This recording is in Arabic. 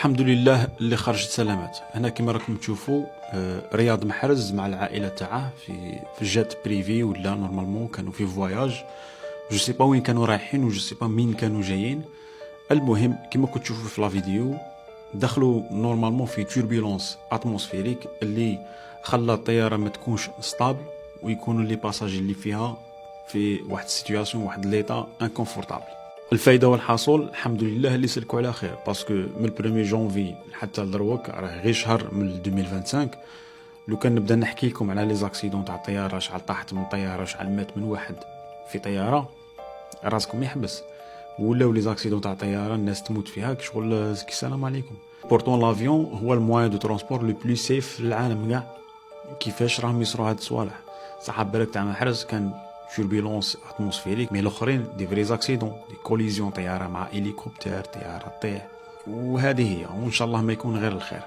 الحمد لله اللي خرجت سلامات. هنا كما راكم تشوفوا رياض محرز مع العائله تاعه في جات بريفي ولا نورمالمون كانوا في فواياج. جو سي با وين كانوا رايحين وجو سي با مين كانوا جايين. المهم كما كنت تشوفوا في لا فيديو دخلوا نورمالمون في توربولونس اتموسفيريك اللي خلى الطياره ما تكونش ستابل ويكونوا لي باساجي اللي فيها في واحد السيتوياسيون واحد ليطا انكونفورطابل. الفايده والحصول الحمد لله اللي سلكوا على خير باسكو من 1 جونفي حتى لدروك راه غير شهر من 2025. لو كان نبدا نحكي لكم على لي زاكسيدون تاع الطياره، شحال طاحت من طياره، شحال مات من واحد في طياره، راسكم يحبس. ولاو لي زاكسيدون تاع الطياره الناس تموت فيها كشغل السلام عليكم. بورتون لافيون هو الموايان دو ترونسبور لو بلو سيف في العالم كاع. كيفاش راهم يصروا هاد الصوالح؟ صح بالك تاع محرز كان توربولونس اتموسفيريك، مي الاخرين دي فري زاكسيدون، دي كوليزيون طياره مع هليكوبتر، طياره طيح، وهذه هي. وان شاء الله ما يكون غير الخير.